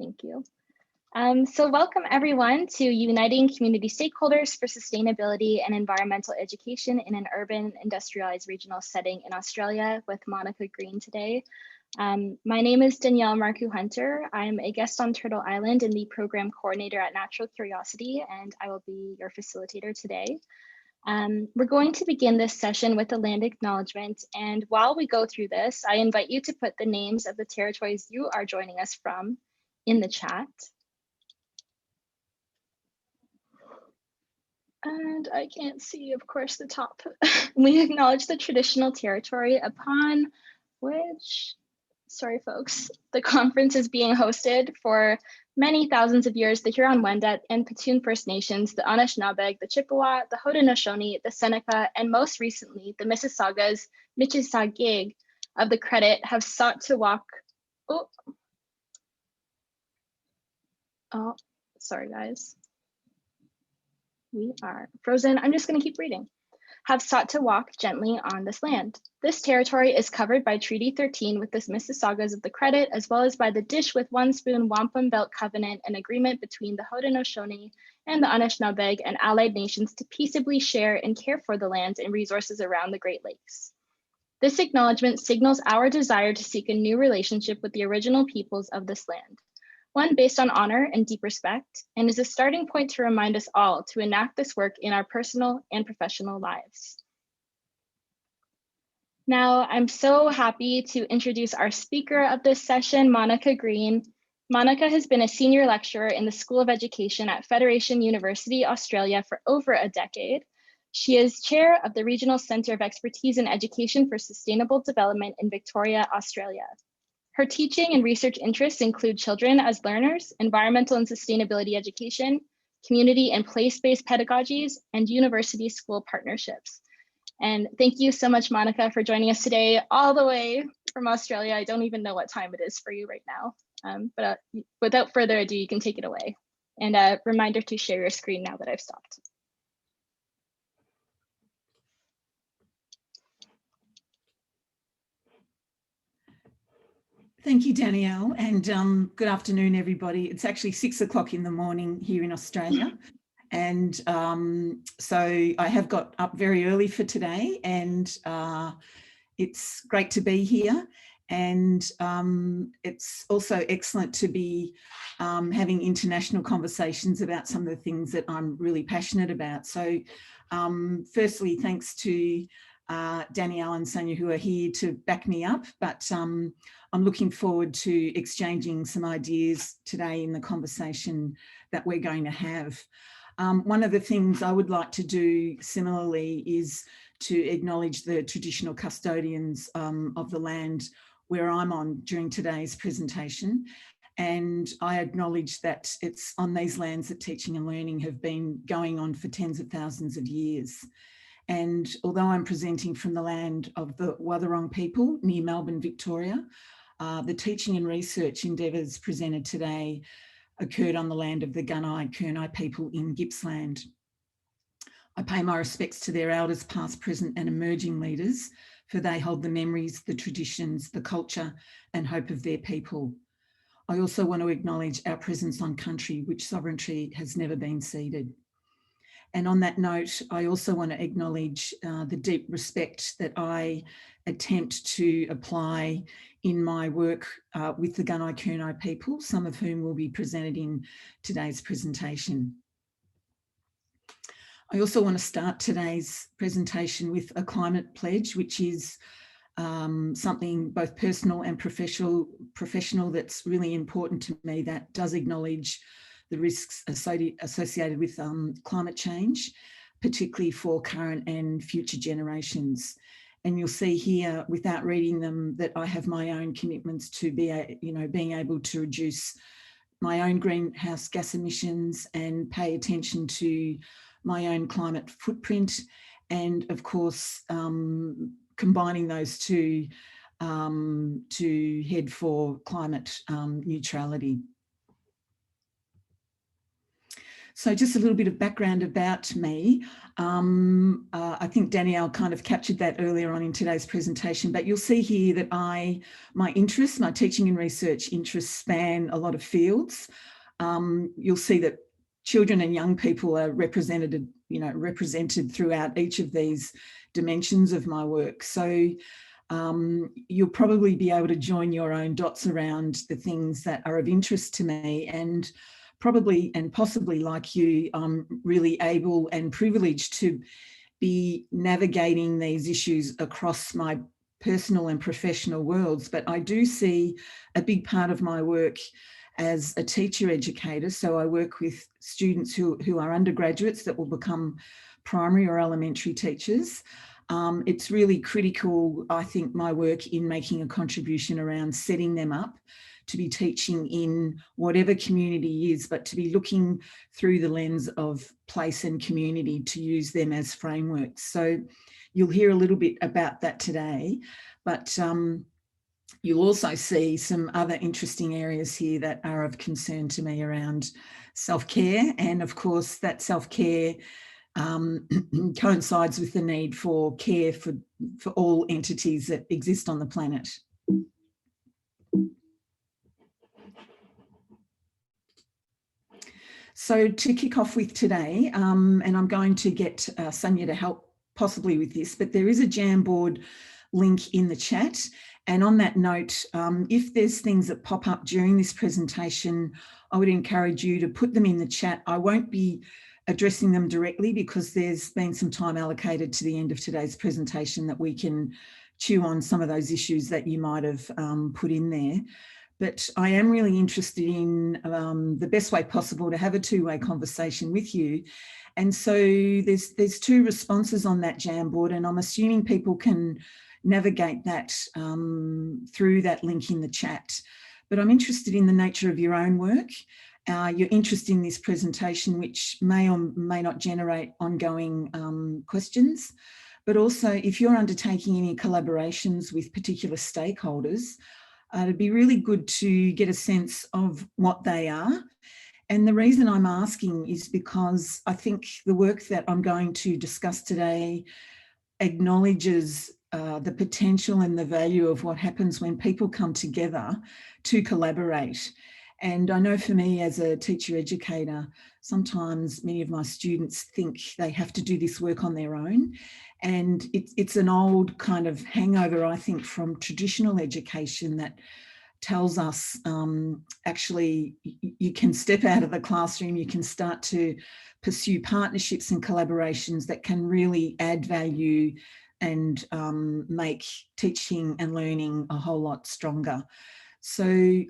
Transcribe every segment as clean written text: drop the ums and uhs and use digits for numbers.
Thank you. So welcome everyone to Uniting Community Stakeholders for Sustainability and Environmental Education in an Urban Industrialized Regional Setting in Australia with Monica Green today. My name is Danielle Marcoux Hunter. I'm a guest on Turtle Island and the program coordinator at Natural Curiosity, and I will be your facilitator today. We're going to begin this session with a land acknowledgement, and while we go through this, I invite you to put the names of the territories you are joining us from in the chat. And I can't see, of course, the top. We acknowledge the traditional territory upon which, sorry folks, the conference is being hosted. For many thousands of years, the Huron-Wendat and Petun First Nations, the Anishinaabe, the Chippewa, the Haudenosaunee, the Seneca, and most recently, the Mississaugas, Michisaagig of the Credit have sought to walk, oh, sorry guys. We are frozen. I'm just going to keep reading. Have sought to walk gently on this land. This territory is covered by Treaty 13 with the Mississaugas of the Credit, as well as by the Dish with One Spoon Wampum Belt Covenant, an agreement between the Haudenosaunee and the Anishinaabe and allied nations to peaceably share and care for the lands and resources around the Great Lakes. This acknowledgement signals our desire to seek a new relationship with the original peoples of this land, one based on honor and deep respect, and is a starting point to remind us all to enact this work in our personal and professional lives. Now, I'm so happy to introduce our speaker of this session, Monica Green. Monica has been a senior lecturer in the School of Education at Federation University, Australia for over a decade. She is chair of the Regional Centre of Expertise in Education for Sustainable Development in Victoria, Australia. Her teaching and research interests include children as learners, environmental and sustainability education, community and place-based pedagogies, and university school partnerships. And thank you so much, Monica, for joining us today all the way from Australia. I don't even know what time it is for you right now, but without further ado, you can take it away. And a reminder to share your screen now that I've stopped. Thank you, Danielle, and good afternoon, everybody. It's actually 6 o'clock in the morning here in Australia. And so I have got up very early for today, and it's great to be here. And it's also excellent to be having international conversations about some of the things that I'm really passionate about. So firstly, thanks to Danielle and Sonia, who are here to back me up, but I'm looking forward to exchanging some ideas today in the conversation that we're going to have. One of the things I would like to do similarly is to acknowledge the traditional custodians of the land where I'm on during today's presentation. And I acknowledge that it's on these lands that teaching and learning have been going on for tens of thousands of years. And although I'm presenting from the land of the Wathaurong people near Melbourne, Victoria, the teaching and research endeavours presented today occurred on the land of the Gunai-Kurnai people in Gippsland. I pay my respects to their elders, past, present and emerging leaders, for they hold the memories, the traditions, the culture and hope of their people. I also want to acknowledge our presence on country which sovereignty has never been ceded. And on that note, I also want to acknowledge the deep respect that I attempt to apply in my work with the Gunai-Kurnai people, some of whom will be presented in today's presentation. I also want to start today's presentation with a climate pledge, which is something both personal and professional that's really important to me, that does acknowledge the risks associated with climate change, particularly for current and future generations. And you'll see here, without reading them, that I have my own commitments to being able to reduce my own greenhouse gas emissions and pay attention to my own climate footprint, and of course, combining those two to head for climate neutrality. So just a little bit of background about me. I think Danielle kind of captured that earlier on in today's presentation, but you'll see here that my interests, my teaching and research interests span a lot of fields. You'll see that children and young people are represented throughout each of these dimensions of my work. So you'll probably be able to join your own dots around the things that are of interest to me, and probably and possibly like you, I'm really able and privileged to be navigating these issues across my personal and professional worlds. But I do see a big part of my work as a teacher educator. So I work with students who are undergraduates that will become primary or elementary teachers. It's really critical, I think, my work in making a contribution around setting them up to be teaching in whatever community is, but to be looking through the lens of place and community to use them as frameworks. So you'll hear a little bit about that today, but you'll also see some other interesting areas here that are of concern to me around self-care. And of course, that self-care coincides with the need for care for all entities that exist on the planet. So to kick off with today, and I'm going to get Sonia to help possibly with this, but there is a Jamboard link in the chat. And on that note, if there's things that pop up during this presentation, I would encourage you to put them in the chat. I won't be addressing them directly because there's been some time allocated to the end of today's presentation that we can chew on some of those issues that you might have put in there. But I am really interested in the best way possible to have a two-way conversation with you. And so there's two responses on that Jamboard, and I'm assuming people can navigate that through that link in the chat. But I'm interested in the nature of your own work, your interest in this presentation, which may or may not generate ongoing questions, but also if you're undertaking any collaborations with particular stakeholders, it'd be really good to get a sense of what they are. And the reason I'm asking is because I think the work that I'm going to discuss today acknowledges the potential and the value of what happens when people come together to collaborate. And I know for me as a teacher educator, sometimes many of my students think they have to do this work on their own. And it's an old kind of hangover, I think, from traditional education that tells us actually you can step out of the classroom, you can start to pursue partnerships and collaborations that can really add value and make teaching and learning a whole lot stronger. So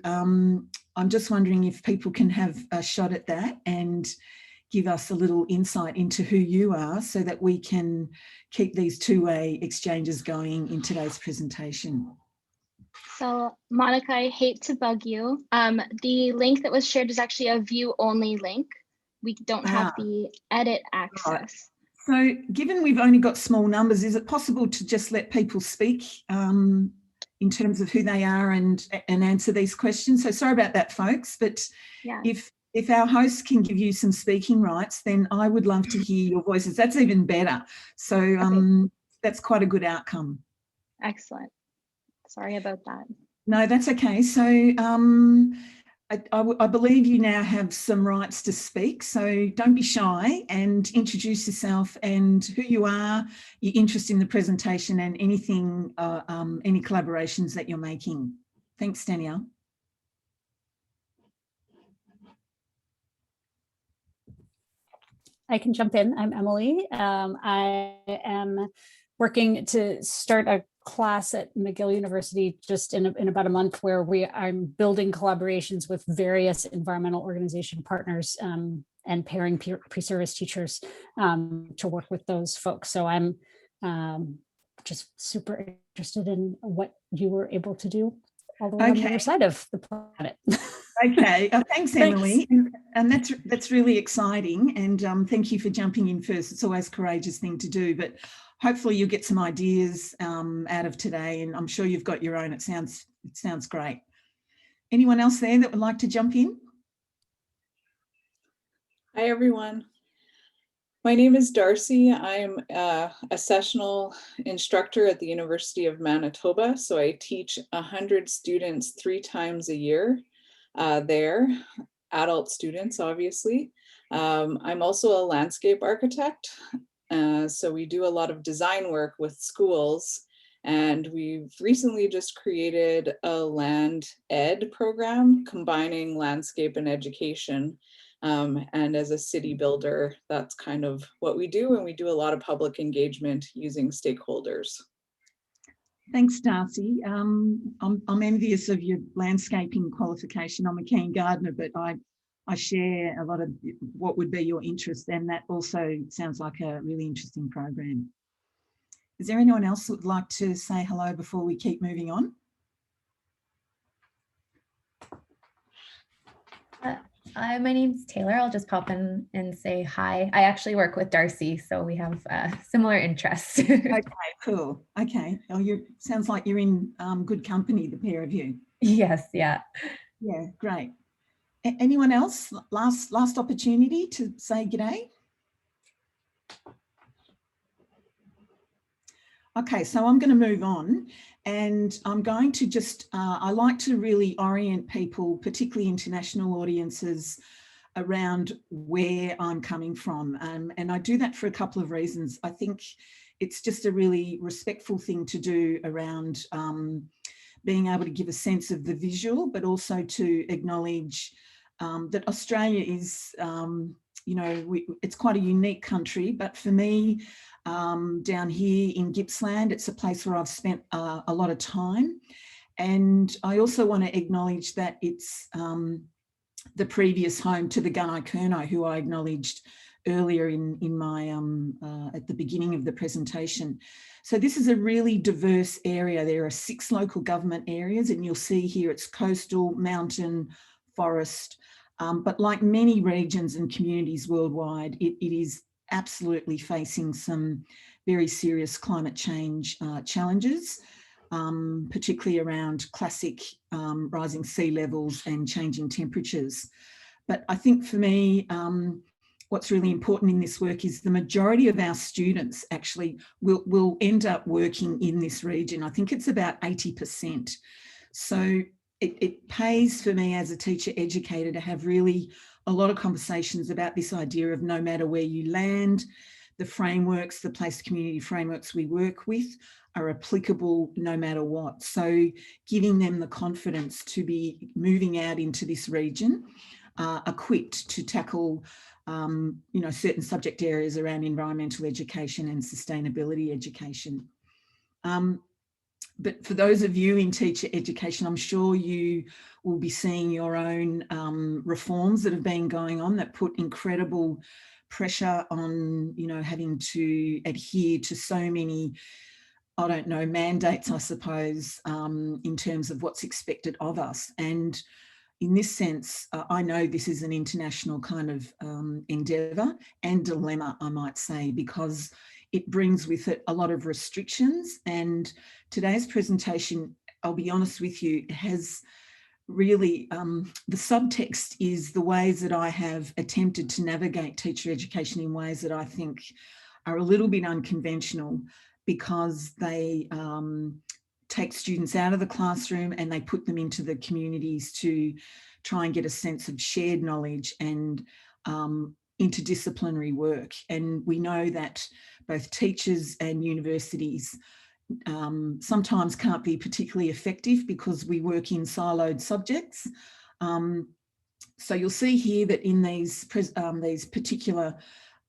I'm just wondering if people can have a shot at that and give us a little insight into who you are so that we can keep these two-way exchanges going in today's presentation. So Monica, I hate to bug you. The link that was shared is actually a view-only link. We don't have the edit access. Right. So given we've only got small numbers, is it possible to just let people speak in terms of who they are and answer these questions? So sorry about that, folks, but yeah. If our host can give you some speaking rights, then I would love to hear your voices. That's even better. So okay. That's quite a good outcome. Excellent. Sorry about that. No, that's okay. So I believe you now have some rights to speak. So don't be shy and introduce yourself and who you are, your interest in the presentation and anything, any collaborations that you're making. Thanks, Danielle. I can jump in. I'm Emily. I am working to start a class at McGill University just in about a month where I'm building collaborations with various environmental organization partners and pairing pre-service teachers to work with those folks. So I'm just super interested in what you were able to do all the way on the other side of the planet. Okay, thanks, Emily. And that's really exciting. And thank you for jumping in first. It's always a courageous thing to do, but hopefully you'll get some ideas out of today. And I'm sure you've got your own. It sounds great. Anyone else there that would like to jump in? Hi, everyone. My name is Darcy. I'm a sessional instructor at the University of Manitoba. So I teach 100 students 3 times a year there, adult students, obviously. I'm also a landscape architect. So we do a lot of design work with schools. And we've recently just created a land ed program combining landscape and education. And as a city builder, that's kind of what we do. And we do a lot of public engagement using stakeholders. Thanks, Darcy. I'm envious of your landscaping qualification. I'm a keen gardener, but I share a lot of what would be your interest, and that also sounds like a really interesting program. Is there anyone else who would like to say hello before we keep moving on? My name's Taylor. I'll just pop in and say hi. I actually work with Darcy, so we have similar interests. Okay, cool. Okay. Oh, sounds like you're in good company, the pair of you. Yes, yeah. Yeah, great. Anyone else? Last opportunity to say g'day. Okay, so I'm going to move on, and I'm going to just, I like to really orient people, particularly international audiences, around where I'm coming from. And I do that for a couple of reasons. I think it's just a really respectful thing to do around being able to give a sense of the visual, but also to acknowledge that Australia is, you know, it's quite a unique country, but for me, down here in Gippsland, it's a place where I've spent a lot of time. And I also want to acknowledge that it's the previous home to the Gunai-Kurnai, who I acknowledged earlier in my at the beginning of the presentation. So this is a really diverse area. There are 6 local government areas, and you'll see here it's coastal, mountain, forest. But like many regions and communities worldwide, it is absolutely facing some very serious climate change challenges, particularly around classic rising sea levels and changing temperatures. But I think for me, what's really important in this work is the majority of our students actually will end up working in this region. I think it's about 80%. So it pays for me as a teacher educator to have really a lot of conversations about this idea of no matter where you land, the frameworks, the place community frameworks we work with are applicable no matter what. So giving them the confidence to be moving out into this region, equipped to tackle you know, certain subject areas around environmental education and sustainability education. But for those of you in teacher education, I'm sure you will be seeing your own reforms that have been going on that put incredible pressure on, you know, having to adhere to so many, I don't know, mandates, I suppose, in terms of what's expected of us. And in this sense, I know this is an international kind of endeavour and dilemma, I might say, because it brings with it a lot of restrictions. And today's presentation, I'll be honest with you, has really, the subtext is the ways that I have attempted to navigate teacher education in ways that I think are a little bit unconventional, because they take students out of the classroom and they put them into the communities to try and get a sense of shared knowledge and interdisciplinary work. And we know that both teachers and universities sometimes can't be particularly effective because we work in siloed subjects. So you'll see here that in these particular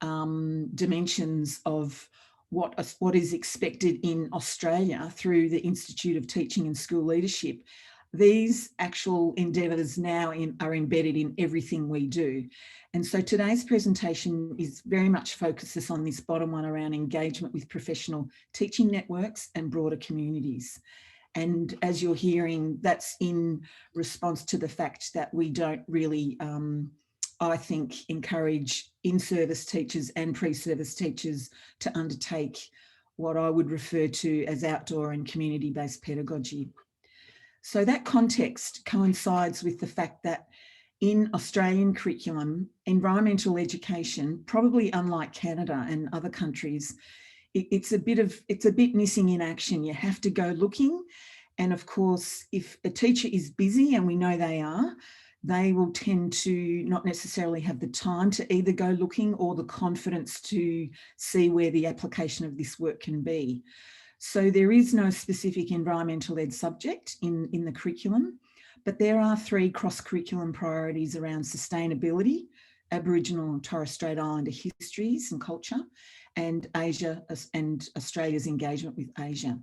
dimensions of what is expected in Australia through the Institute of Teaching and School Leadership, these actual endeavours now are embedded in everything we do. And so today's presentation is very much focuses on this bottom one around engagement with professional teaching networks and broader communities. And as you're hearing, that's in response to the fact that we don't really, I think, encourage in-service teachers and pre-service teachers to undertake what I would refer to as outdoor and community-based pedagogy. So that context coincides with the fact that in Australian curriculum, environmental education, probably unlike Canada and other countries, it's a bit missing in action. You have to go looking. And of course, if a teacher is busy, and we know they are, they will tend to not necessarily have the time to either go looking or the confidence to see where the application of this work can be. So there is no specific environmental ed subject in the curriculum, but there are 3 cross-curriculum priorities around sustainability, Aboriginal and Torres Strait Islander histories and culture, and Asia and Australia's engagement with Asia.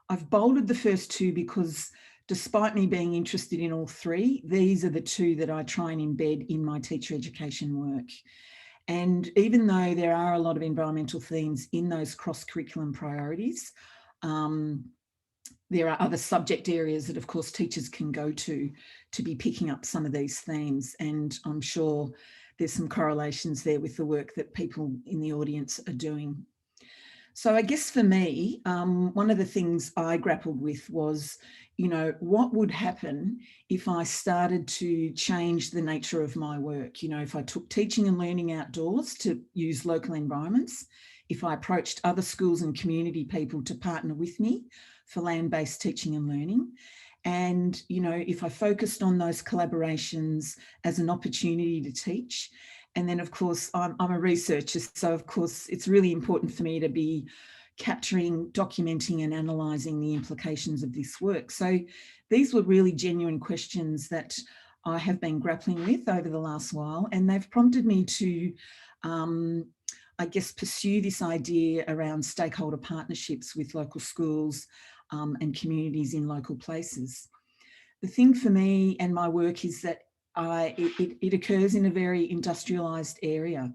I've bolded the first 2 because despite me being interested in all 3, these are the 2 that I try and embed in my teacher education work. And even though there are a lot of environmental themes in those cross-curriculum priorities, there are other subject areas that, of course, teachers can go to be picking up some of these themes. And I'm sure there's some correlations there with the work that people in the audience are doing. So I guess for me, one of the things I grappled with was, what would happen if I started to change the nature of my work? If I took teaching and learning outdoors to use local environments, if I approached other schools and community people to partner with me for land-based teaching and learning, and, if I focused on those collaborations as an opportunity to teach. And then, of course, I'm a researcher, so of course it's really important for me to be capturing, documenting and analysing the implications of this work. So these were really genuine questions that I have been grappling with over the last while, and they've prompted me to, I guess, pursue this idea around stakeholder partnerships with local schools and communities in local places. The thing for me and my work is that it occurs in a very industrialised area.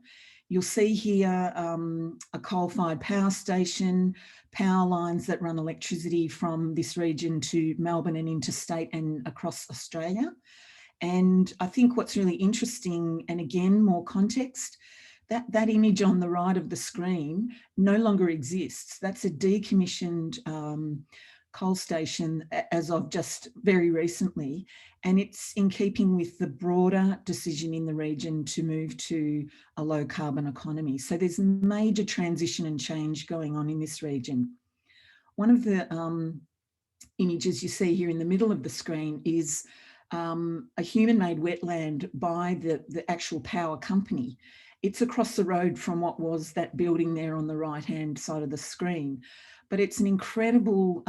You'll see here a coal-fired power station, power lines that run electricity from this region to Melbourne and interstate and across Australia. And I think what's really interesting, and again, more context, that image on the right of the screen no longer exists. That's a decommissioned coal station as of just very recently, and it's in keeping with the broader decision in the region to move to a low carbon economy. So there's major transition and change going on in this region. One of the images you see here in the middle of the screen is a human-made wetland by the actual power company. It's across the road from what was that building there on the right-hand side of the screen. But it's an incredible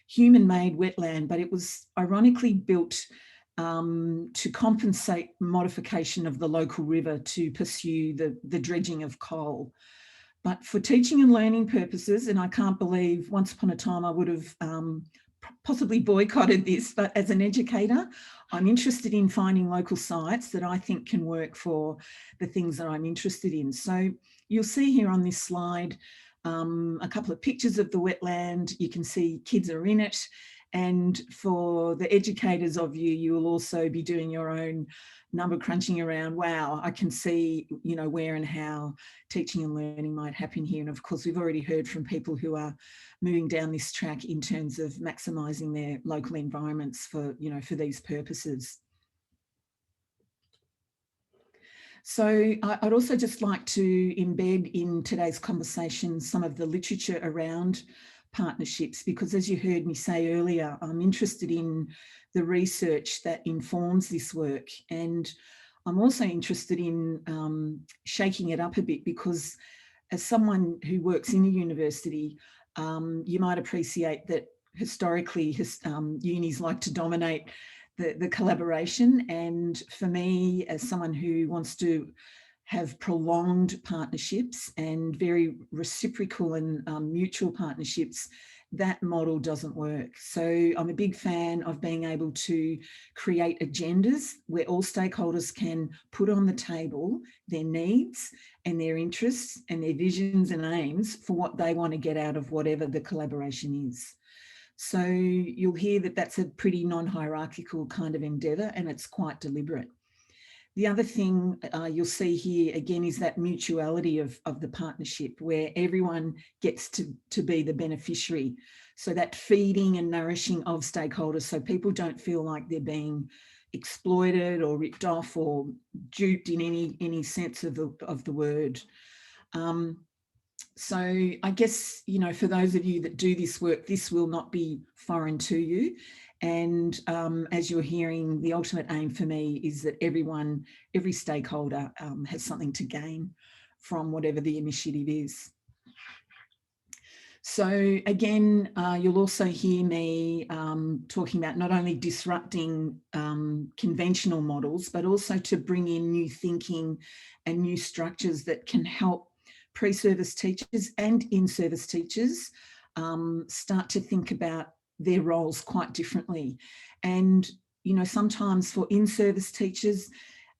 human-made wetland, but it was ironically built to compensate modification of the local river to pursue the dredging of coal. But for teaching and learning purposes, and I can't believe once upon a time I would have possibly boycotted this, but as an educator, I'm interested in finding local sites that I think can work for the things that I'm interested in. So you'll see here on this slide a couple of pictures of the wetland. You can see kids are in it. And for the educators of you, you will also be doing your own number crunching around, wow, I can see, where and how teaching and learning might happen here. And of course, we've already heard from people who are moving down this track in terms of maximising their local environments for, for these purposes. So I'd also just like to embed in today's conversation some of the literature around partnerships, because as you heard me say earlier, I'm interested in the research that informs this work. And I'm also interested in shaking it up a bit, because as someone who works in a university, you might appreciate that historically unis like to dominate the collaboration. And for me, as someone who wants to have prolonged partnerships and very reciprocal and mutual partnerships, that model doesn't work. So I'm a big fan of being able to create agendas where all stakeholders can put on the table their needs and their interests and their visions and aims for what they want to get out of whatever the collaboration is. So you'll hear that that's a pretty non-hierarchical kind of endeavour, and it's quite deliberate. The other thing you'll see here again is that mutuality of the partnership, where everyone gets to be the beneficiary. So that feeding and nourishing of stakeholders, so people don't feel like they're being exploited or ripped off or duped in any sense of the word. So I guess, you know, for those of you that do this work, this will not be foreign to you. And as you're hearing, the ultimate aim for me is that every stakeholder has something to gain from whatever the initiative is. So again, you'll also hear me talking about not only disrupting conventional models, but also to bring in new thinking and new structures that can help pre-service teachers and in-service teachers start to think about their roles quite differently. And, you know, sometimes for in-service teachers,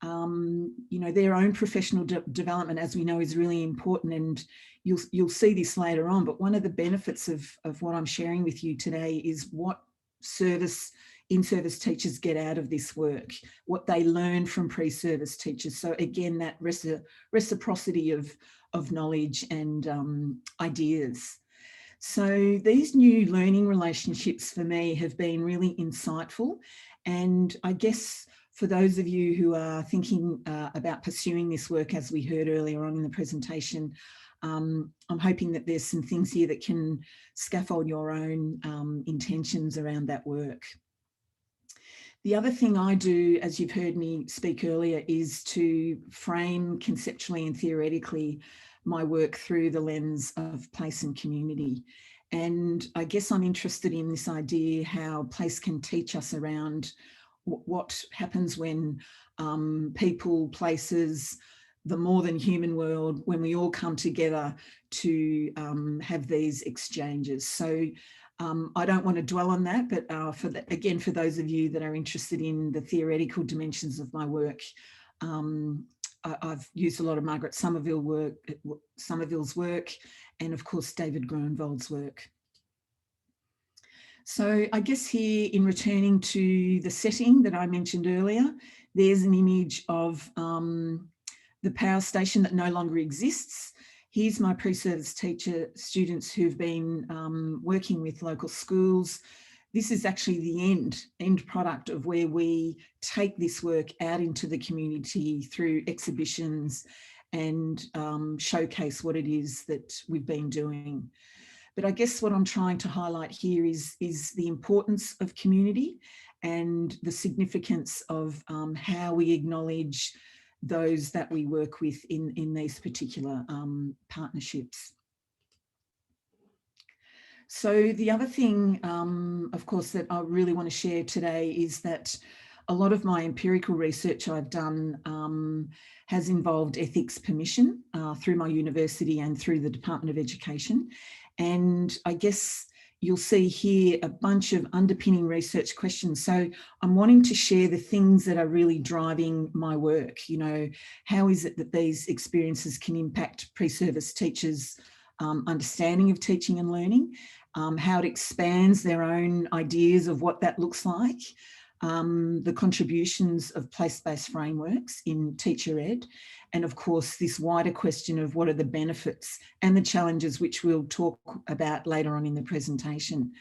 you know, their own professional development, as we know, is really important, and you'll see this later on. But one of the benefits of what I'm sharing with you today is what in-service teachers get out of this work, what they learn from pre-service teachers. So again, that reciprocity of knowledge and ideas. So these new learning relationships for me have been really insightful, and I guess for those of you who are thinking about pursuing this work, as we heard earlier on in the presentation, I'm hoping that there's some things here that can scaffold your own intentions around that work. The other thing I do, as you've heard me speak earlier, is to frame conceptually and theoretically my work through the lens of place and community. And I guess I'm interested in this idea how place can teach us around what happens when people, places, the more than human world, when we all come together to have these exchanges. So I don't want to dwell on that, but again, for those of you that are interested in the theoretical dimensions of my work, I've used a lot of Margaret Somerville's work, and of course David Grunwald's work. So I guess here, in returning to the setting that I mentioned earlier, there's an image of the power station that no longer exists. Here's my pre-service teacher students who've been working with local schools. This is actually the end product of where we take this work out into the community through exhibitions and showcase what it is that we've been doing. But I guess what I'm trying to highlight here is the importance of community and the significance of how we acknowledge those that we work with in these particular partnerships. So the other thing, of course, that I really want to share today is that a lot of my empirical research I've done has involved ethics permission through my university and through the Department of Education. And I guess you'll see here a bunch of underpinning research questions. So I'm wanting to share the things that are really driving my work. You know, how is it that these experiences can impact pre-service teachers' understanding of teaching and learning, how it expands their own ideas of what that looks like, the contributions of place-based frameworks in teacher ed, and of course this wider question of what are the benefits and the challenges, which we'll talk about later on in the presentation.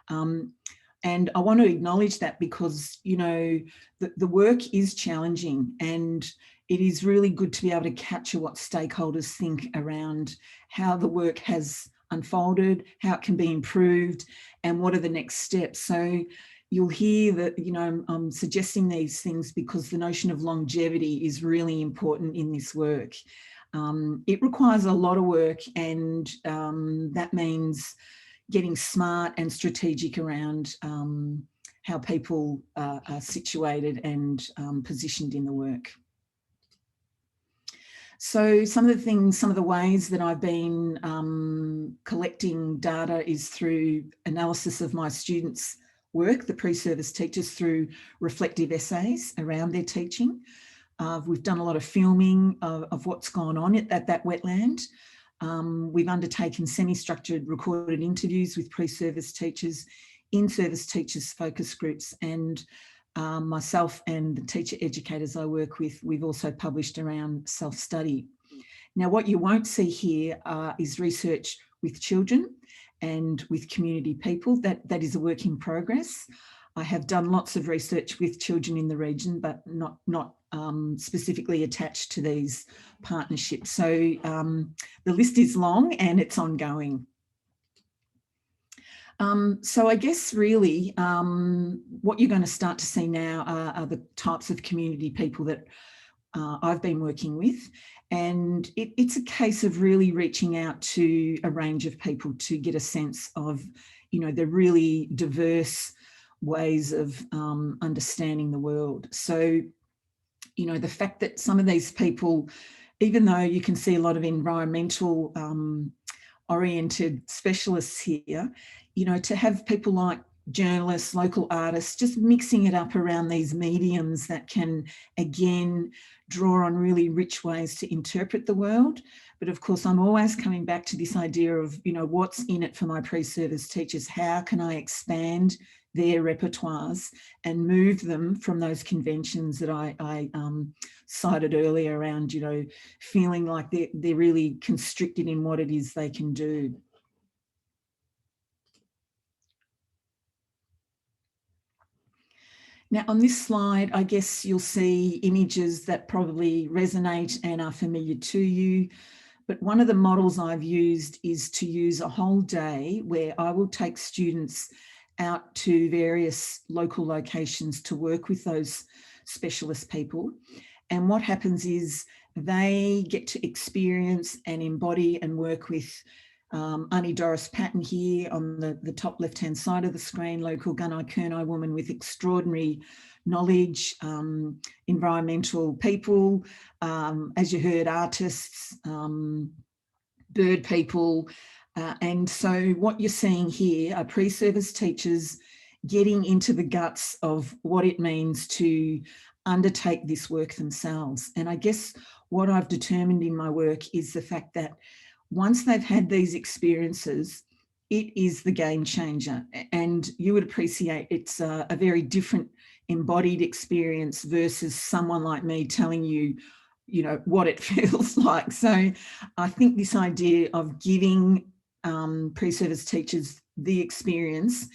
And I want to acknowledge that because, you know, the work is challenging, and it is really good to be able to capture what stakeholders think around how the work has unfolded, how it can be improved, and what are the next steps. So you'll hear that, you know, I'm suggesting these things because the notion of longevity is really important in this work. It requires a lot of work, and that means getting smart and strategic around how people are situated and positioned in the work. So some of the ways that I've been collecting data is through analysis of my students' work, the pre-service teachers, through reflective essays around their teaching. We've done a lot of filming of what's gone on at that wetland. We've undertaken semi-structured recorded interviews with pre-service teachers, in-service teachers focus groups, and myself and the teacher educators I work with, we've also published around self-study. Now, what you won't see here is research with children and with community people. That is a work in progress. I have done lots of research with children in the region, but not specifically attached to these partnerships. So the list is long and it's ongoing. So I guess really what you're going to start to see now are the types of community people that I've been working with. And it's a case of really reaching out to a range of people to get a sense of, you know, the really diverse ways of understanding the world. So, you know, the fact that some of these people, even though you can see a lot of environmental oriented specialists here, you know, to have people like journalists, local artists, just mixing it up around these mediums that can, again, draw on really rich ways to interpret the world. But of course, I'm always coming back to this idea of, you know, what's in it for my pre-service teachers? How can I expand their repertoires and move them from those conventions that I cited earlier around, you know, feeling like they're really constricted in what it is they can do. Now, on this slide, I guess you'll see images that probably resonate and are familiar to you. But one of the models I've used is to use a whole day where I will take students out to various local locations to work with those specialist people. And what happens is they get to experience and embody and work with Auntie Doris Patton here on the top left-hand side of the screen, local Gunai-Kurnai woman with extraordinary knowledge, environmental people, as you heard, artists, bird people. And so what you're seeing here are pre-service teachers getting into the guts of what it means to undertake this work themselves. And I guess what I've determined in my work is the fact that once they've had these experiences, it is the game changer. And you would appreciate it's a very different embodied experience versus someone like me telling you, you know, what it feels like. So I think this idea of giving pre-service teachers the experience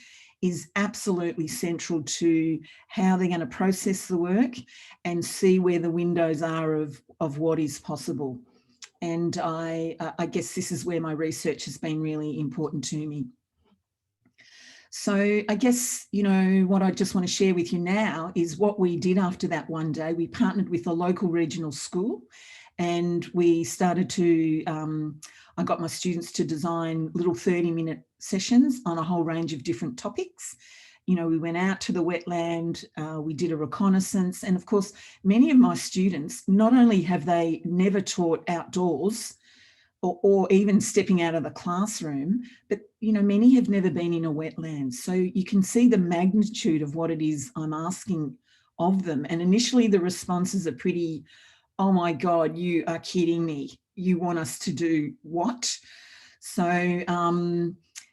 is absolutely central to how they're going to process the work and see where the windows are of what is possible. And I guess this is where my research has been really important to me. So I guess, you know, what I just want to share with you now is what we did after that one day. We partnered with a local regional school and we started to, I got my students to design little 30-minute sessions on a whole range of different topics. You know, we went out to the wetland, we did a reconnaissance, and of course, many of my students, not only have they never taught outdoors or even stepping out of the classroom, but, you know, many have never been in a wetland. So you can see the magnitude of what it is I'm asking of them. And initially the responses are pretty, oh my God, you are kidding me. You want us to do what? So,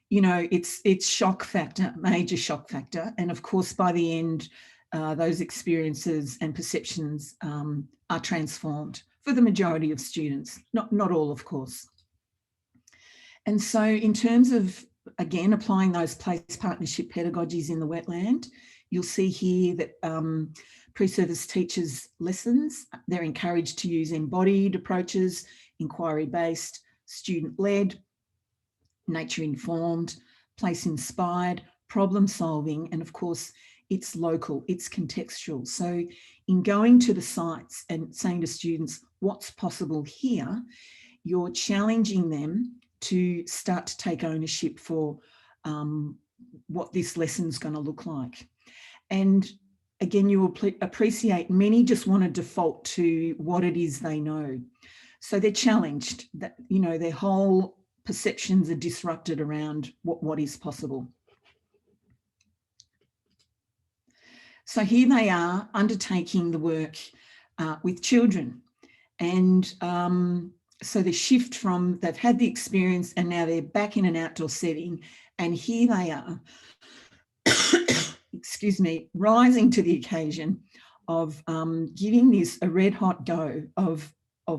you know, it's shock factor, major shock factor. And of course, by the end, those experiences and perceptions are transformed for the majority of students, not all, of course. And so in terms of, again, applying those place partnership pedagogies in the wetland, you'll see here that pre-service teachers' lessons, they're encouraged to use embodied approaches, inquiry-based, student-led, nature-informed, place-inspired, problem-solving, and of course, it's local, it's contextual. So in going to the sites and saying to students, what's possible here, you're challenging them to start to take ownership for what this lesson's going to look like. And again, you will appreciate many just want to default to what it is they know. So they're challenged, that, you know, their whole perceptions are disrupted around what is possible. So here they are undertaking the work with children. And so the shift from they've had the experience and now they're back in an outdoor setting, and here they are, excuse me, rising to the occasion of giving this a red hot go of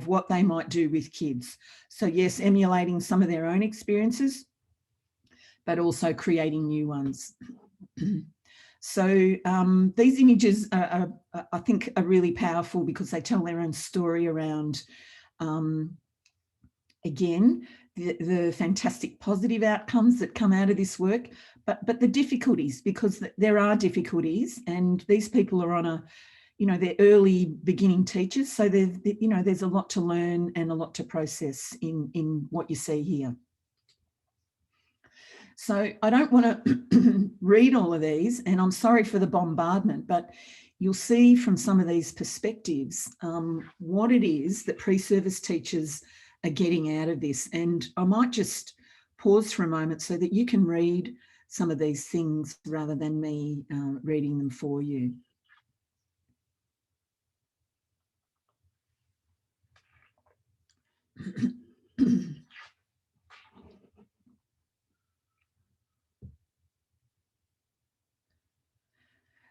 what they might do with kids. So yes, emulating some of their own experiences, but also creating new ones. So these images are, I think, are really powerful because they tell their own story around, again, the fantastic positive outcomes that come out of this work, but the difficulties, because there are difficulties, and these people are on a, they're early beginning teachers, so there's a lot to learn and a lot to process in what you see here. So I don't want to read all of these, and I'm sorry for the bombardment, but you'll see from some of these perspectives what it is that pre-service teachers are getting out of this. And I might just pause for a moment so that you can read some of these things rather than me reading them for you.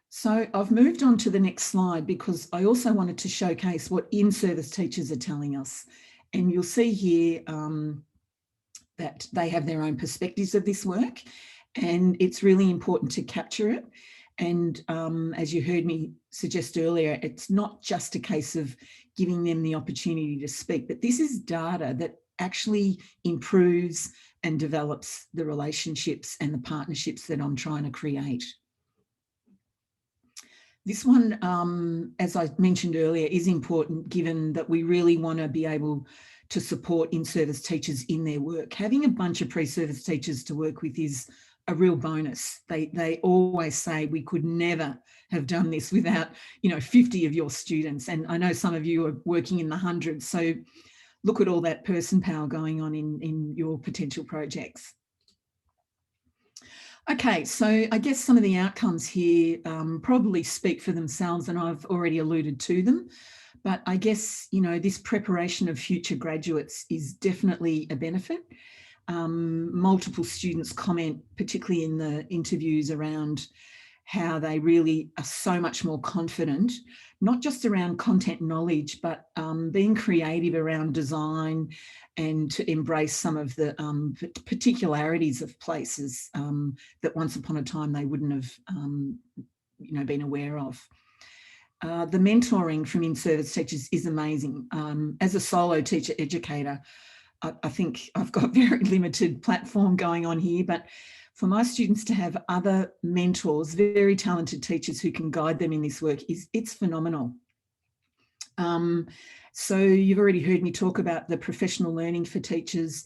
So I've moved on to the next slide because I also wanted to showcase what in-service teachers are telling us. And you'll see here that they have their own perspectives of this work, and it's really important to capture it. And as you heard me suggest earlier, it's not just a case of giving them the opportunity to speak, but this is data that actually improves and develops the relationships and the partnerships that I'm trying to create. This one, as I mentioned earlier, is important given that we really want to be able to support in-service teachers in their work. Having a bunch of pre-service teachers to work with is a real bonus. They always say we could never have done this without 50 of your students, and I know some of you are working in the hundreds, so look at all that person power going on in your potential projects. Okay, so I guess some of the outcomes here probably speak for themselves, and I've already alluded to them. But I guess, this preparation of future graduates is definitely a benefit. Multiple students comment, particularly in the interviews, around how they really are so much more confident, not just around content knowledge, but being creative around design and to embrace some of the particularities of places that once upon a time they wouldn't have been aware of. The mentoring from in-service teachers is amazing. As a solo teacher educator, I think I've got very limited platform going on here, but for my students to have other mentors, very talented teachers who can guide them in this work, it's phenomenal. So you've already heard me talk about the professional learning for teachers,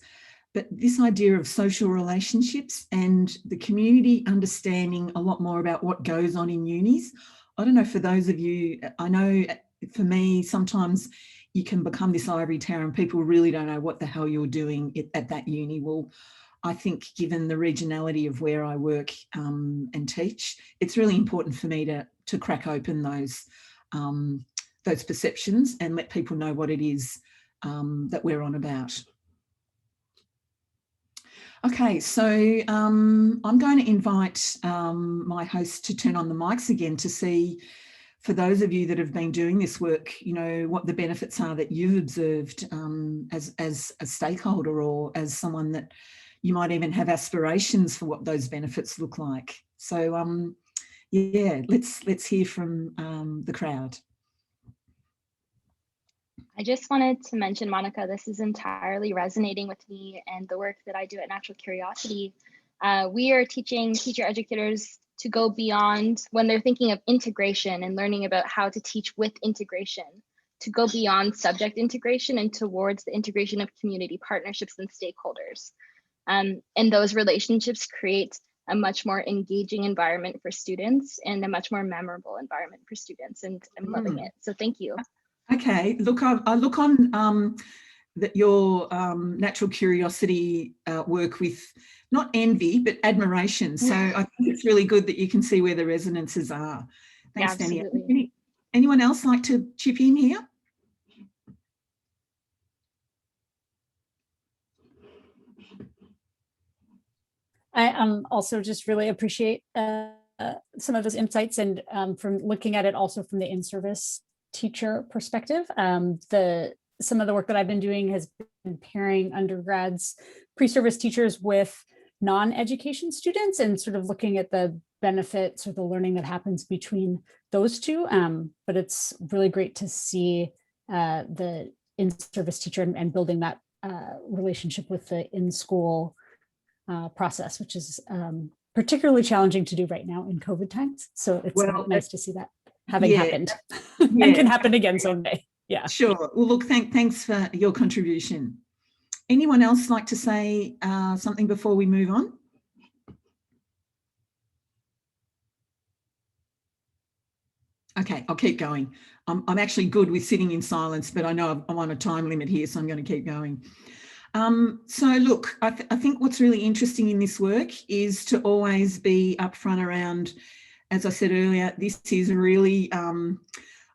but this idea of social relationships and the community understanding a lot more about what goes on in unis. I don't know, for those of you, I know for me, sometimes you can become this ivory tower and people really don't know what the hell you're doing at that uni. Well, I think given the regionality of where I work and teach, it's really important for me to crack open those perceptions and let people know what it is that we're on about. Okay, so I'm going to invite my host to turn on the mics again to see, for those of you that have been doing this work, what the benefits are that you've observed as a stakeholder or as someone that you might even have aspirations for what those benefits look like. So yeah, let's hear from the crowd. I just wanted to mention, Monica, this is entirely resonating with me and the work that I do at Natural Curiosity. We are teaching teacher educators to go beyond when they're thinking of integration and learning about how to teach with integration, to go beyond subject integration and towards the integration of community partnerships and stakeholders. And those relationships create a much more engaging environment for students and a much more memorable environment for students. And I'm loving it. So thank you. Okay, look, I look on your Natural Curiosity work with not envy, but admiration. So I think it's really good that you can see where the resonances are. Thanks, Danny. Anyone else like to chip in here? I also just really appreciate some of those insights, and from looking at it also from the in-service teacher perspective. Some of the work that I've been doing has been pairing undergrads, pre-service teachers with non-education students, and sort of looking at the benefits or the learning that happens between those two. But it's really great to see the in-service teacher and building that relationship with the in-school process, which is particularly challenging to do right now in COVID times. So it's nice to see that having happened and can happen again someday. Yeah. Sure. Well, look, thanks for your contribution. Anyone else like to say something before we move on? Okay, I'll keep going. I'm actually good with sitting in silence, but I know I'm on a time limit here, so I'm going to keep going. So look, I think what's really interesting in this work is to always be upfront around, as I said earlier, this is really,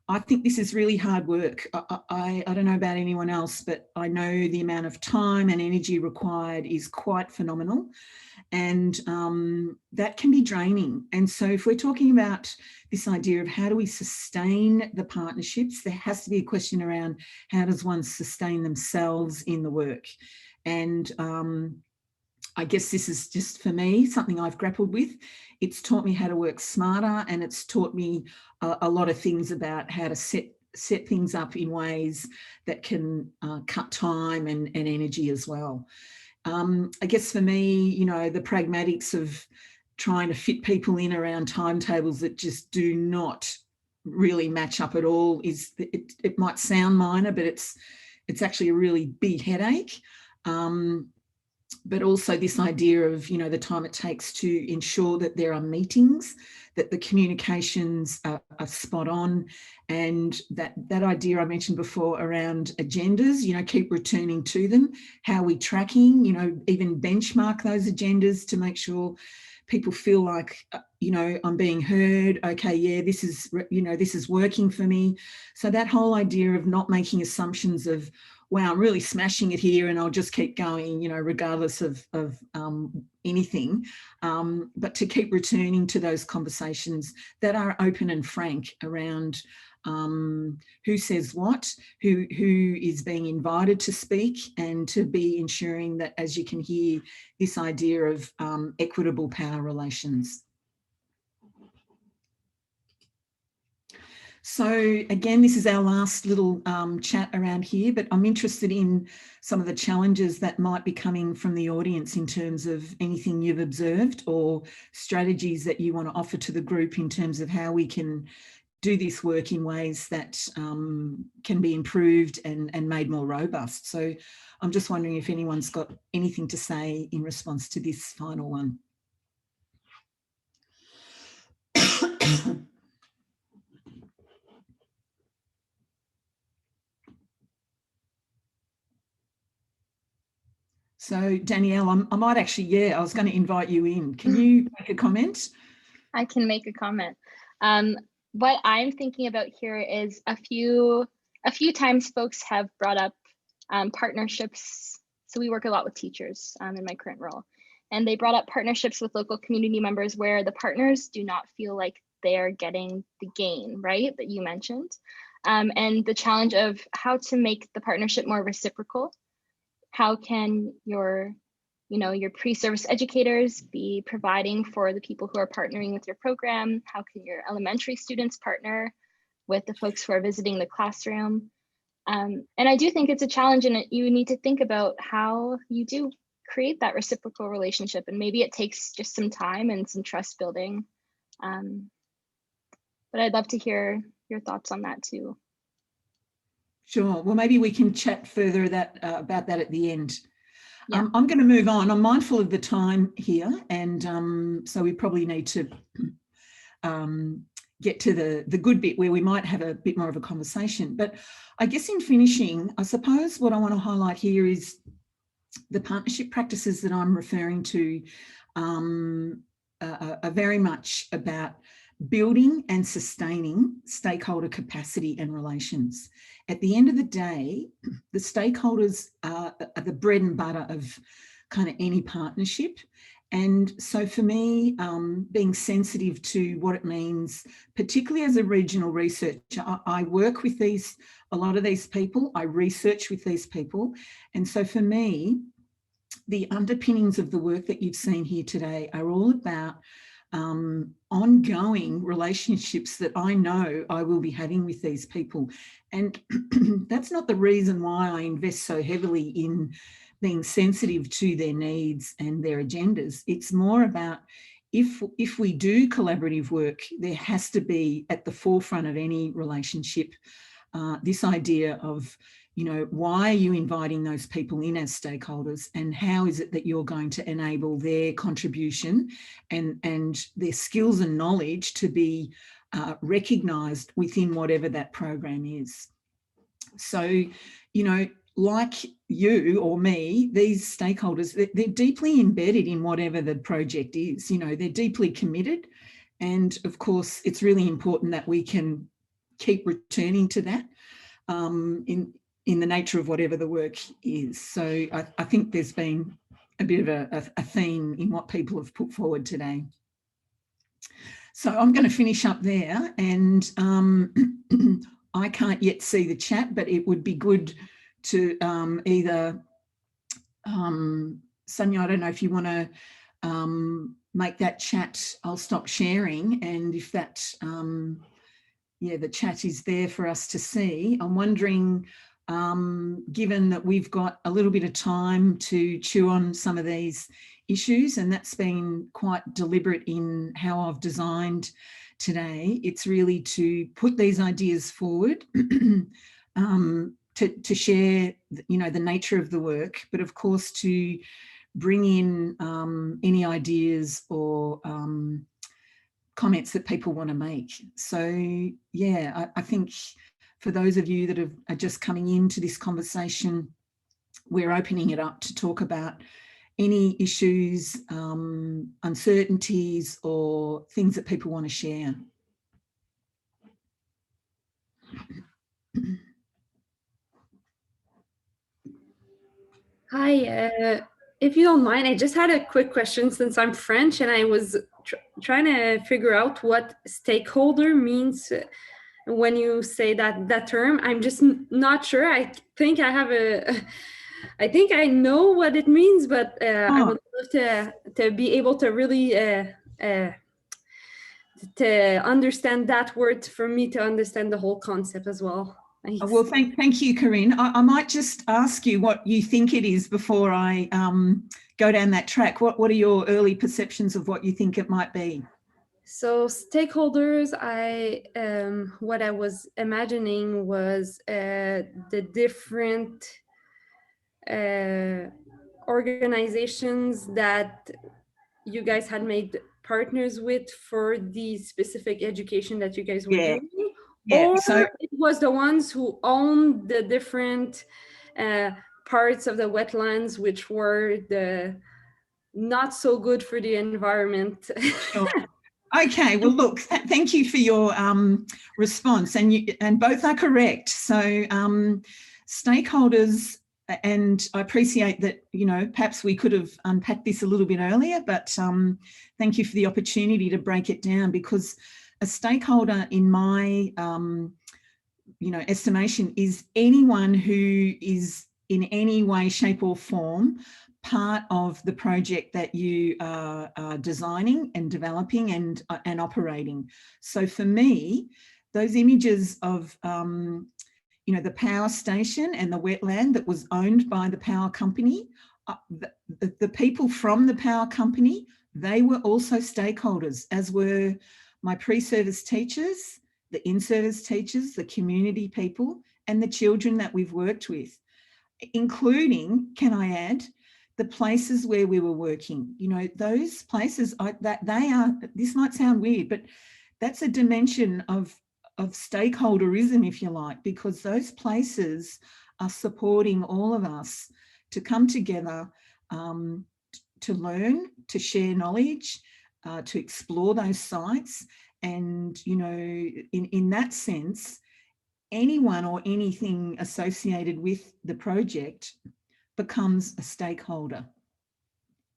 I think this is really hard work. I don't know about anyone else, but I know the amount of time and energy required is quite phenomenal. And that can be draining. And so if we're talking about this idea of how do we sustain the partnerships, there has to be a question around how does one sustain themselves in the work? And I guess this is just, for me, something I've grappled with. It's taught me how to work smarter, and it's taught me a lot of things about how to set things up in ways that can cut time and energy as well. I guess for me, you know, the pragmatics of trying to fit people in around timetables that just do not really match up at all is, it might sound minor, but it's actually a really big headache. But also this idea of, you know, the time it takes to ensure that there are meetings, that the communications are spot on, and that idea I mentioned before around agendas, you know, keep returning to them. How are we tracking, you know, even benchmark those agendas to make sure people feel like, you know, I'm being heard. Okay, yeah, this is, you know, this is working for me. So that whole idea of not making assumptions of, wow, I'm really smashing it here and I'll just keep going, you know, regardless of anything, but to keep returning to those conversations that are open and frank around who says what, who is being invited to speak, and to be ensuring that, as you can hear, this idea of equitable power relations. So again, this is our last little chat around here, but I'm interested in some of the challenges that might be coming from the audience in terms of anything you've observed or strategies that you want to offer to the group in terms of how we can do this work in ways that can be improved and made more robust. So I'm just wondering if anyone's got anything to say in response to this final one. So Danielle, I might actually, I was going to invite you in. Can you make a comment? I can make a comment. What I'm thinking about here is a few times folks have brought up partnerships. So we work a lot with teachers in my current role, and they brought up partnerships with local community members where the partners do not feel like they're getting the gain, right, that you mentioned, and the challenge of how to make the partnership more reciprocal. How can your pre-service educators be providing for the people who are partnering with your program? How can your elementary students partner with the folks who are visiting the classroom? And I do think it's a challenge, and you need to think about how you do create that reciprocal relationship. And maybe it takes just some time and some trust building. But I'd love to hear your thoughts on that too. Sure. Well, maybe we can chat further about that at the end. Yeah. I'm going to move on. I'm mindful of the time here, and so we probably need to get to the good bit where we might have a bit more of a conversation. But I guess in finishing, I suppose what I want to highlight here is the partnership practices that I'm referring to are very much about building and sustaining stakeholder capacity and relations. At the end of the day, the stakeholders are the bread and butter of kind of any partnership. And so for me, being sensitive to what it means, particularly as a regional researcher, I work with a lot of these people, I research with these people. And so for me, the underpinnings of the work that you've seen here today are all about ongoing relationships that I know I will be having with these people. And that's not the reason why I invest so heavily in being sensitive to their needs and their agendas. It's more about if we do collaborative work, there has to be at the forefront of any relationship this idea of, you know, why are you inviting those people in as stakeholders, and how is it that you're going to enable their contribution and their skills and knowledge to be recognised within whatever that program is. So, you know, like you or me, these stakeholders, they're deeply embedded in whatever the project is. You know, they're deeply committed. And of course, it's really important that we can keep returning to that in the nature of whatever the work is. So I think there's been a bit of a theme in what people have put forward today. So I'm going to finish up there, and I can't yet see the chat, but it would be good to either, Sonia, I don't know if you want to make that chat, I'll stop sharing, and if that, yeah, the chat is there for us to see. I'm wondering, given that we've got a little bit of time to chew on some of these issues, and that's been quite deliberate in how I've designed today, it's really to put these ideas forward, to share, you know, the nature of the work, but of course to bring in any ideas or comments that people want to make. So yeah, I think for those of you that are just coming into this conversation, we're opening it up to talk about any issues, uncertainties, or things that people want to share. Hi, if you don't mind, I just had a quick question since I'm French, and I was trying to figure out what stakeholder means when you say that term. I'm just not sure. I think I have I think I know what it means, but I would love to be able to really to understand that word, for me to understand the whole concept as well. Thanks. Well, thank you, Corinne. I might just ask you what you think it is before I go down that track. What are your early perceptions of what you think it might be? So stakeholders, what I was imagining was the different organizations that you guys had made partners with for the specific education that you guys were doing. Yeah, or so it was the ones who owned the different parts of the wetlands, which were the not so good for the environment. Sure. Okay, well, look, thank you for your response, and both are correct. So stakeholders, and I appreciate that, you know, perhaps we could have unpacked this a little bit earlier, but thank you for the opportunity to break it down, because a stakeholder, in my, you know, estimation, is anyone who is in any way, shape or form part of the project that you are designing and developing and operating. So for me, those images of, you know, the power station and the wetland that was owned by the power company, the people from the power company, they were also stakeholders, as were my pre-service teachers, the in-service teachers, the community people, and the children that we've worked with, including, can I add, the places where we were working. You know, those places, this might sound weird, but that's a dimension of stakeholderism, if you like, because those places are supporting all of us to come together, to learn, to share knowledge, to explore those sites. And, you know, in that sense, anyone or anything associated with the project becomes a stakeholder.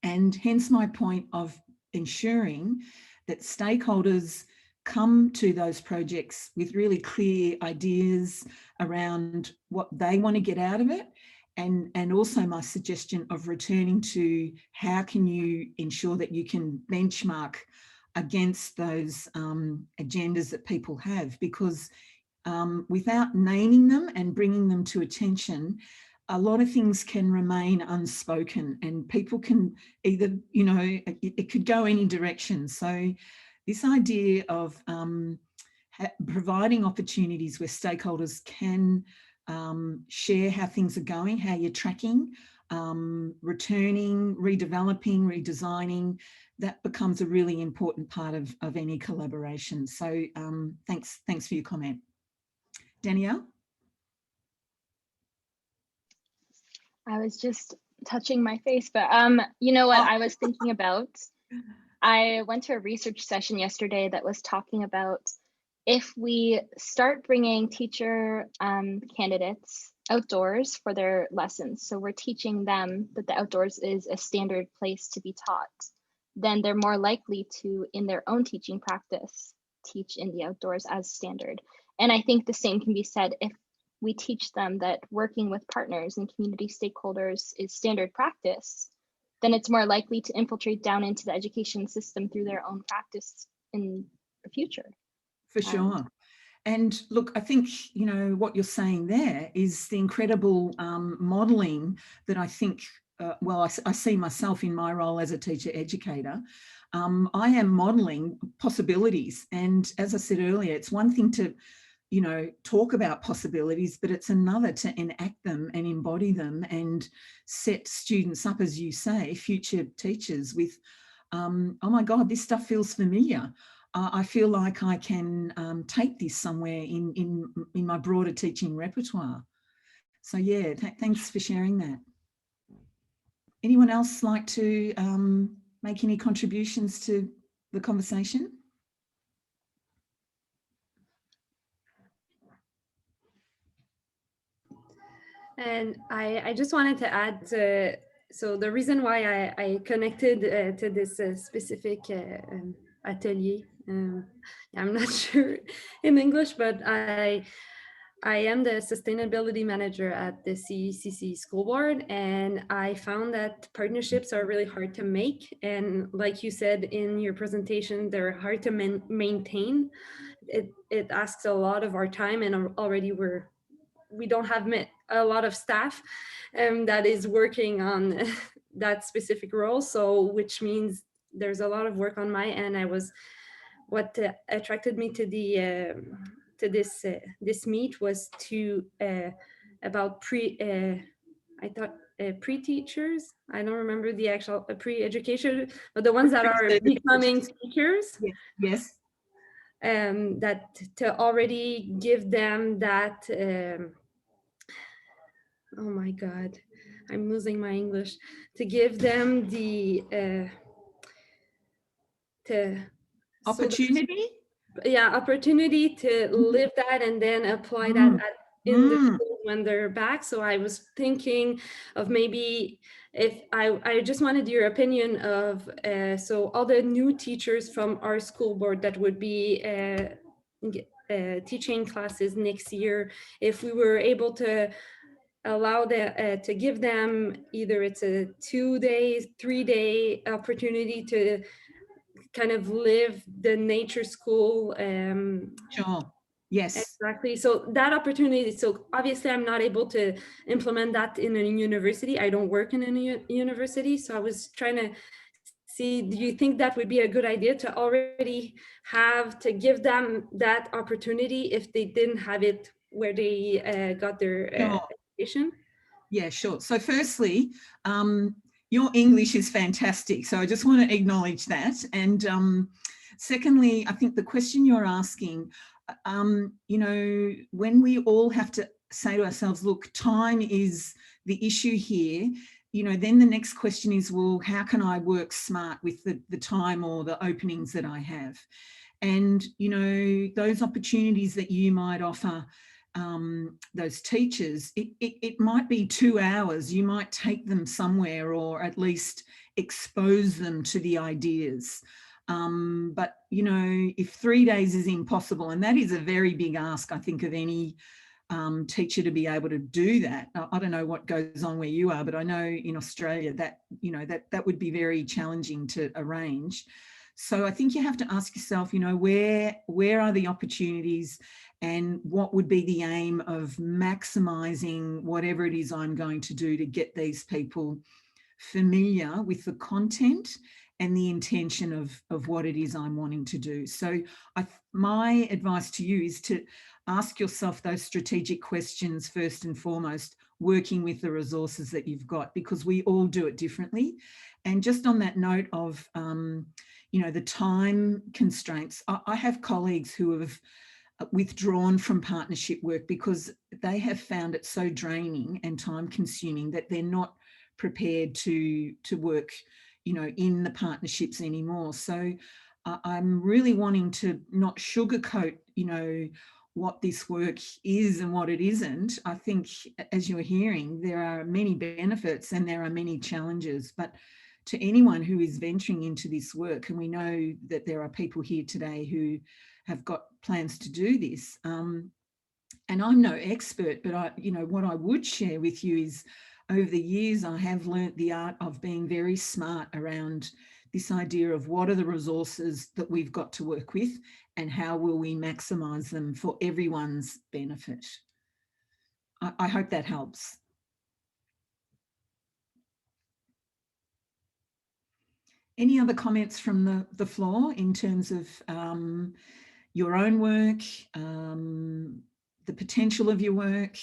And hence my point of ensuring that stakeholders come to those projects with really clear ideas around what they want to get out of it. And also my suggestion of returning to how can you ensure that you can benchmark against those agendas that people have, because without naming them and bringing them to attention, a lot of things can remain unspoken, and people can either, you know, it could go any direction. So this idea of providing opportunities where stakeholders can share how things are going, how you're tracking, returning, redeveloping, redesigning, that becomes a really important part of any collaboration. So thanks for your comment. Danielle? I was just touching my face, but you know what I was thinking about? I went to a research session yesterday that was talking about if we start bringing teacher candidates outdoors for their lessons, so we're teaching them that the outdoors is a standard place to be taught, then they're more likely to, in their own teaching practice, teach in the outdoors as standard. And I think the same can be said if we teach them that working with partners and community stakeholders is standard practice, then it's more likely to infiltrate down into the education system through their own practice in the future. For sure. And look, I think, you know, what you're saying there is the incredible modelling that I think, well, I see myself in my role as a teacher educator. I am modelling possibilities. And as I said earlier, it's one thing to, you know, talk about possibilities, but it's another to enact them and embody them and set students up, as you say, future teachers with, oh my God, this stuff feels familiar. I feel like I can take this somewhere in my broader teaching repertoire. So yeah, thanks for sharing that. Anyone else like to make any contributions to the conversation? And I just wanted to add, so the reason why I connected to this specific atelier, I'm not sure in English, but I am the sustainability manager at the CECC school board, and I found that partnerships are really hard to make. And like you said in your presentation, they're hard to maintain. It asks a lot of our time, and already we don't have a lot of staff that is working on that specific role. So, which means there's a lot of work on my end. What attracted me to the to this meet was to about pre-teachers. I don't remember the actual pre-education, but the ones that are becoming teachers. Yes. That to already give them that. Oh my God, I'm losing my English. To give them the opportunity. Opportunity to live that and then apply that in the school when they're back. So I was thinking of maybe if I just wanted your opinion of so all the new teachers from our school board that would be teaching classes next year, if we were able to allow to give them either it's a 2-day, 3-day opportunity to kind of live the nature school. Sure. Yes. Exactly. So that opportunity. So obviously I'm not able to implement that in a university. I don't work in a university. So I was trying to see, do you think that would be a good idea to already have to give them that opportunity if they didn't have it where they got their education? Yeah, sure. So firstly, your English is fantastic. So I just want to acknowledge that. And secondly, I think the question you're asking, you know, when we all have to say to ourselves, look, time is the issue here, you know, then the next question is, well, how can I work smart with the time or the openings that I have? And, you know, those opportunities that you might offer those teachers, it might be 2 hours. You might take them somewhere or at least expose them to the ideas. But, you know, if 3 days is impossible, and that is a very big ask, I think, of any teacher to be able to do that. I don't know what goes on where you are, but I know in Australia that, you know, that would be very challenging to arrange. So I think you have to ask yourself, you know, where are the opportunities and what would be the aim of maximising whatever it is I'm going to do to get these people familiar with the content and the intention of what it is I'm wanting to do. So my advice to you is to ask yourself those strategic questions first and foremost, working with the resources that you've got, because we all do it differently. And just on that note of, you know, the time constraints, I have colleagues who have withdrawn from partnership work because they have found it so draining and time consuming that they're not prepared to work, you know, in the partnerships anymore. So I'm really wanting to not sugarcoat, you know, what this work is and what it isn't. I think, as you're hearing, there are many benefits and there are many challenges, but to anyone who is venturing into this work, and we know that there are people here today who have got plans to do this, and I'm no expert, but you know, what I would share with you is, over the years, I have learnt the art of being very smart around this idea of what are the resources that we've got to work with and how will we maximise them for everyone's benefit. I hope that helps. Any other comments from the floor in terms of your own work, the potential of your work,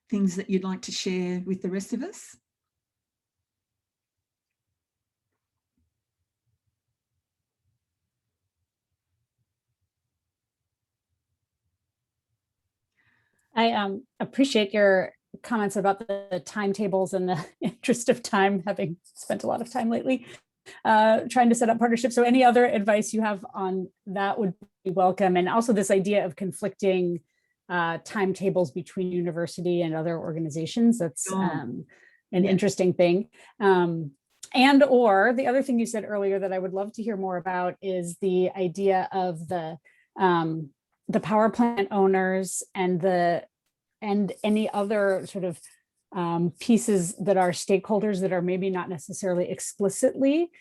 things that you'd like to share with the rest of us? I appreciate your comments about the timetables and the interest of time, having spent a lot of time lately trying to set up partnerships. So any other advice you have on that would be welcome. And also this idea of conflicting timetables between university and other organizations, that's an interesting thing. And or the other thing you said earlier that I would love to hear more about is the idea of the power plant owners and any other sort of pieces that are stakeholders that are maybe not necessarily explicitly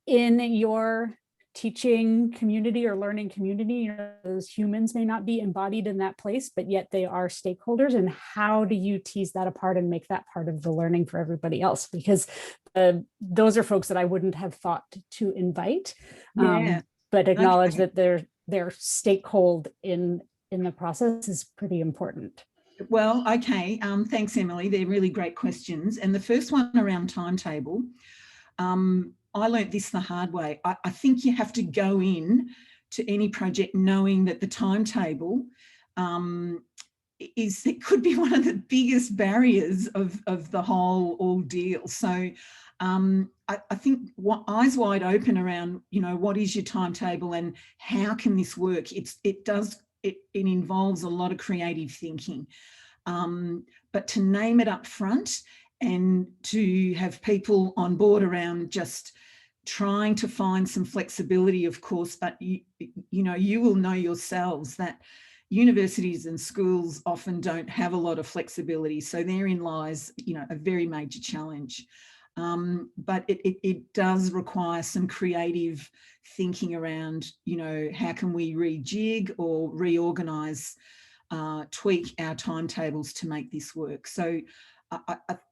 in your teaching community or learning community. You know, those humans may not be embodied in that place, but yet they are stakeholders. And how do you tease that apart and make that part of the learning for everybody else? Because those are folks that I wouldn't have thought to invite, but acknowledge that their stakehold in the process is pretty important. Well, okay. Thanks, Emily. They're really great questions. And the first one around timetable, I learnt this the hard way. I think you have to go in to any project knowing that the timetable it could be one of the biggest barriers of the whole ordeal. So I think eyes wide open around, you know, what is your timetable and how can this work? It involves a lot of creative thinking, but to name it up front and to have people on board around just trying to find some flexibility, of course, but you know, you will know yourselves that universities and schools often don't have a lot of flexibility. So therein lies, you know, a very major challenge. But it does require some creative thinking around, you know, how can we rejig or reorganise, tweak our timetables to make this work. So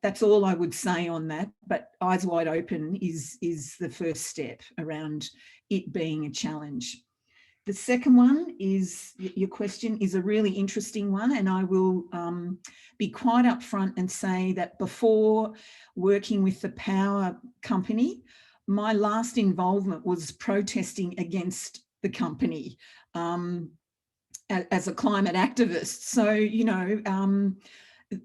that's all I would say on that, but eyes wide open is the first step around it being a challenge. The second one is, your question is a really interesting one, and I will be quite upfront and say that before working with the power company, my last involvement was protesting against the company as a climate activist. So, you know,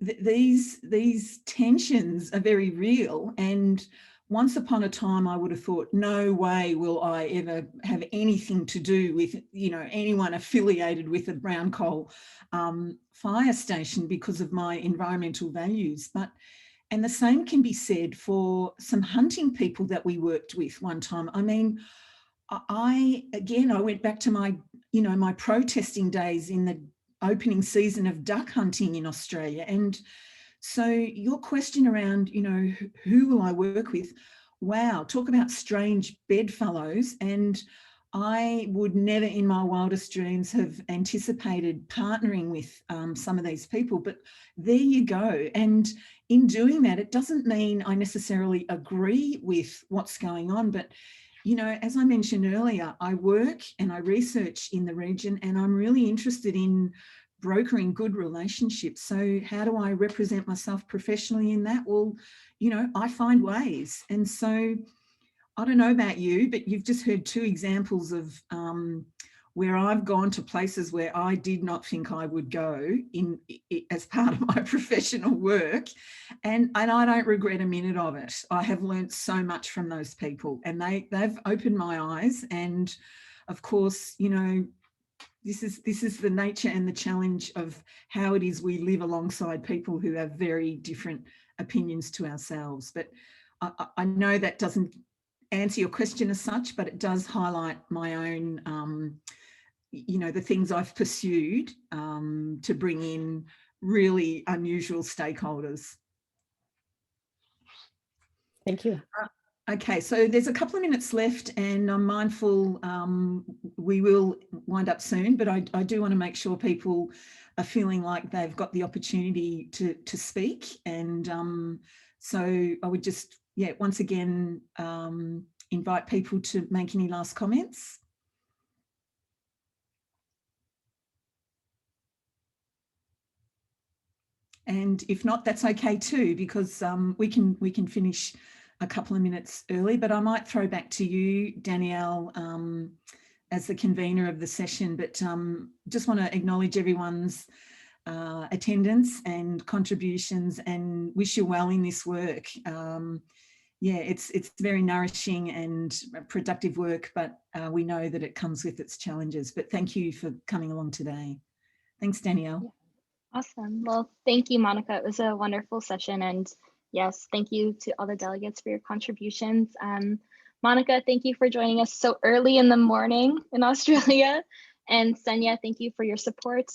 these tensions are very real, and once upon a time I would have thought, no way will I ever have anything to do with, you know, anyone affiliated with a brown coal fire station because of my environmental values. And the same can be said for some hunting people that we worked with one time. I mean, I went back to my, you know, my protesting days in the opening season of duck hunting in Australia. And so your question around, you know, who will I work with? wow, talk about strange bedfellows. And I would never in my wildest dreams have anticipated partnering with some of these people, but there you go. And in doing that, it doesn't mean I necessarily agree with what's going on, but you know, as I mentioned earlier, I work and I research in the region, and I'm really interested in brokering good relationships. So how do I represent myself professionally in that? Well, you know, I find ways. And so I don't know about you, but you've just heard two examples of where I've gone to places where I did not think I would go as part of my professional work. And I don't regret a minute of it. I have learned so much from those people, and they've opened my eyes. And of course, you know, this is the nature and the challenge of how it is we live alongside people who have very different opinions to ourselves. But I know that doesn't answer your question as such, but it does highlight my own, you know, the things I've pursued to bring in really unusual stakeholders. Thank you. Okay, so there's a couple of minutes left, and I'm mindful we will wind up soon, but I do want to make sure people are feeling like they've got the opportunity to speak. And so I would just, yeah, once again, invite people to make any last comments. And if not, that's okay too, because we can finish a couple of minutes early, but I might throw back to you, Danielle, as the convener of the session. But just want to acknowledge everyone's attendance and contributions, and wish you well in this work. Yeah, it's very nourishing and productive work, but we know that it comes with its challenges. But thank you for coming along today. Thanks, Danielle. Awesome. Well, thank you, Monica. It was a wonderful session. And yes, thank you to all the delegates for your contributions. Monica, thank you for joining us so early in the morning in Australia. And Senya, thank you for your support.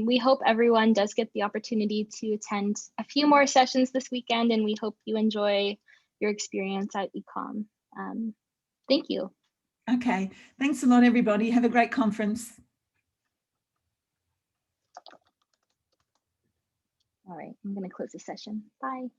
We hope everyone does get the opportunity to attend a few more sessions this weekend, and we hope you enjoy your experience at ECOM. Thank you. Okay, thanks a lot, everybody. Have a great conference. All right, I'm going to close the session. Bye.